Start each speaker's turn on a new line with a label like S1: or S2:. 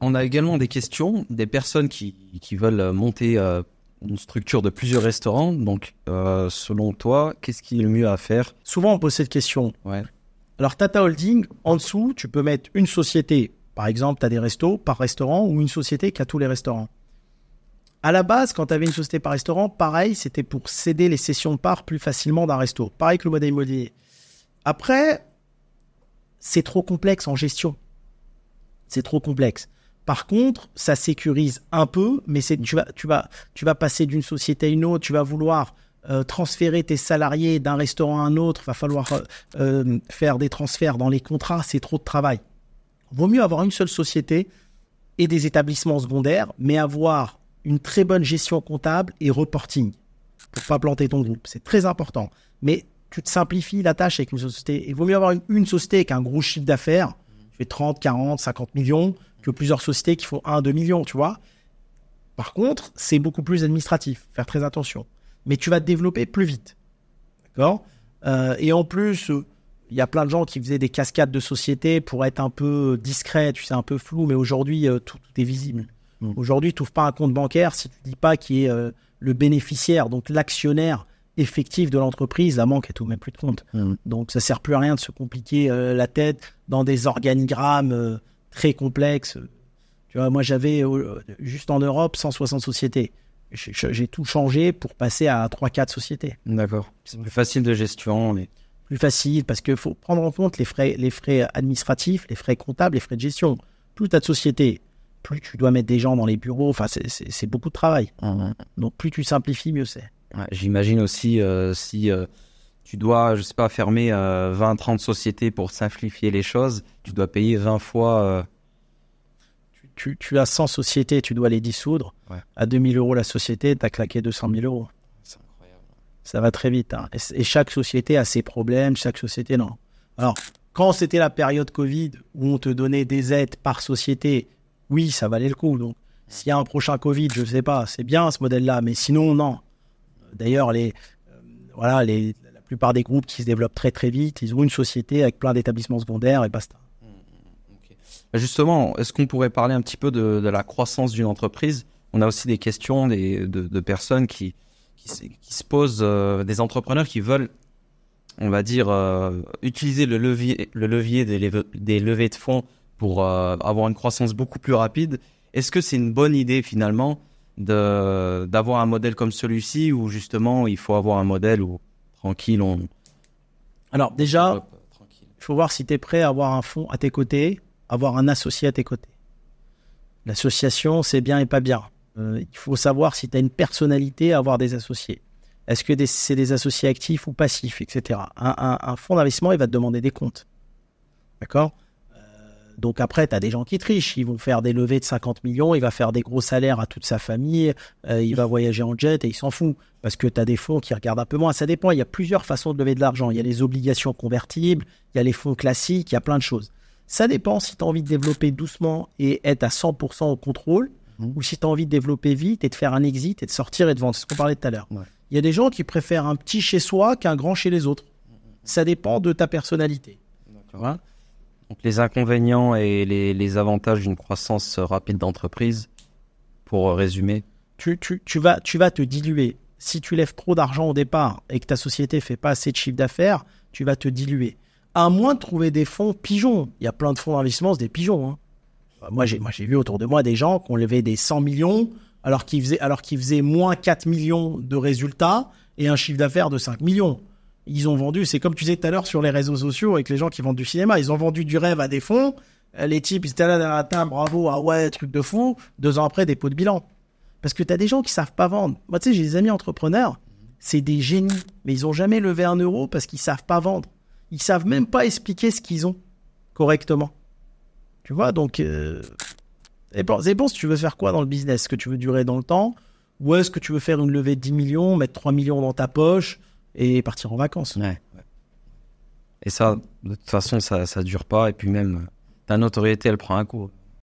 S1: On a également des questions, des personnes qui veulent monter une structure de plusieurs restaurants. Donc, selon toi, qu'est-ce qui est le mieux à faire?
S2: Souvent, on pose cette question.
S1: Ouais.
S2: Alors, Tata Holding, en dessous, tu peux mettre une société. Par exemple, tu as des restos par restaurant ou une société qui a tous les restaurants. À la base, quand tu avais une société par restaurant, pareil, c'était pour céder les cessions de parts plus facilement d'un resto. Pareil que le modèle immobilier. Après, c'est trop complexe en gestion. C'est trop complexe. Par contre, ça sécurise un peu, mais tu vas passer d'une société à une autre, tu vas vouloir transférer tes salariés d'un restaurant à un autre, il va falloir faire des transferts dans les contrats, c'est trop de travail. Vaut mieux avoir une seule société et des établissements secondaires, mais avoir une très bonne gestion comptable et reporting pour pas planter ton groupe. C'est très important. Mais tu te simplifies la tâche avec une société. Il vaut mieux avoir une société avec un gros chiffre d'affaires, qui fait 30, 40, 50 millions, que plusieurs sociétés qui font 1, 2 millions, tu vois. Par contre, c'est beaucoup plus administratif. Faire très attention. Mais tu vas te développer plus vite. D'accord ? Et en plus, il y a plein de gens qui faisaient des cascades de sociétés pour être un peu discret, tu sais, un peu flou, mais aujourd'hui, tout est visible. Aujourd'hui, tu n'ouvres pas un compte bancaire si tu ne dis pas qui est le bénéficiaire, donc l'actionnaire effectif de l'entreprise. La banque, elle t'ouvre même plus de compte. Donc, ça ne sert plus à rien de se compliquer la tête dans des organigrammes très complexes. Tu vois, moi, j'avais juste en Europe 160 sociétés. J'ai tout changé pour passer à 3-4 sociétés.
S1: D'accord. C'est plus facile de gestion, mais...
S2: Plus facile parce qu'il faut prendre en compte les frais administratifs, les frais comptables, les frais de gestion. Plus tu as de sociétés, plus tu dois mettre des gens dans les bureaux. Enfin, c'est beaucoup de travail. Donc, plus tu simplifies, mieux c'est.
S1: Ouais, j'imagine aussi si tu dois, je sais pas, fermer 20-30 sociétés pour simplifier les choses, tu dois payer 20 fois...
S2: Tu as 100 sociétés, tu dois les dissoudre.
S1: Ouais.
S2: À 2 000 € la société, tu as claqué 200 000 €.
S1: C'est incroyable.
S2: Ça va très vite. Hein. Et chaque société a ses problèmes, chaque société, non. Alors, quand c'était la période Covid, où on te donnait des aides par société, oui, ça valait le coup. Donc, s'il y a un prochain Covid, je ne sais pas, c'est bien ce modèle-là, mais sinon, non. D'ailleurs, la plupart des groupes qui se développent très très vite, ils ont une société avec plein d'établissements secondaires et basta.
S1: Justement, est-ce qu'on pourrait parler un petit peu de la croissance d'une entreprise? On a aussi des questions de personnes qui se posent, des entrepreneurs qui veulent, on va dire, utiliser le levier des levées de fonds pour avoir une croissance beaucoup plus rapide. Est-ce que c'est une bonne idée finalement d'avoir un modèle comme celui-ci où justement il faut avoir un modèle où tranquille
S2: Alors déjà, il faut voir si tu es prêt à avoir un fonds à tes côtés, avoir un associé à tes côtés. L'association, c'est bien et pas bien. Il faut savoir si tu as une personnalité à avoir des associés. Est-ce que c'est des associés actifs ou passifs, etc. Un fonds d'investissement, il va te demander des comptes. D'accord ? Donc après, tu as des gens qui trichent. Ils vont faire des levées de 50 millions, il va faire des gros salaires à toute sa famille, il va voyager en jet et il s'en fout. Parce que tu as des fonds qui regardent un peu moins. Ça dépend, il y a plusieurs façons de lever de l'argent. Il y a les obligations convertibles, il y a les fonds classiques, il y a plein de choses. Ça dépend si tu as envie de développer doucement et être à 100% au contrôle, ou si tu as envie de développer vite et de faire un exit et de sortir et de vendre. C'est ce qu'on parlait tout à l'heure. Ouais. Il y a des gens qui préfèrent un petit chez soi qu'un grand chez les autres. Ça dépend de ta personnalité. Tu vois ?
S1: Donc les inconvénients et les avantages d'une croissance rapide d'entreprise, pour résumer.
S2: Tu vas te diluer. Si tu lèves trop d'argent au départ et que ta société ne fait pas assez de chiffre d'affaires, tu vas te diluer. À moins de trouver des fonds pigeons. Il y a plein de fonds d'investissement, c'est des pigeons. Hein. Moi, j'ai vu autour de moi des gens qui ont levé des 100 millions alors qu'ils faisaient moins 4 millions de résultats et un chiffre d'affaires de 5 millions. Ils ont vendu, c'est comme tu disais tout à l'heure sur les réseaux sociaux avec les gens qui vendent du cinéma. Ils ont vendu du rêve à des fonds. Les types, ils étaient là dans la table, bravo, ah ouais, truc de fou. 2 ans après, des pots de bilan. Parce que tu as des gens qui savent pas vendre. Moi, tu sais, j'ai des amis entrepreneurs, c'est des génies. Mais ils ont jamais levé 1 euro parce qu'ils savent pas vendre. Ils savent même pas expliquer ce qu'ils ont correctement. Tu vois, donc, c'est bon si tu veux faire quoi dans le business. Est-ce que tu veux durer dans le temps ou est-ce que tu veux faire une levée de 10 millions, mettre 3 millions dans ta poche et partir en vacances.
S1: Ouais. Et ça, de toute façon, ça dure pas. Et puis même, ta notoriété, elle prend un coup.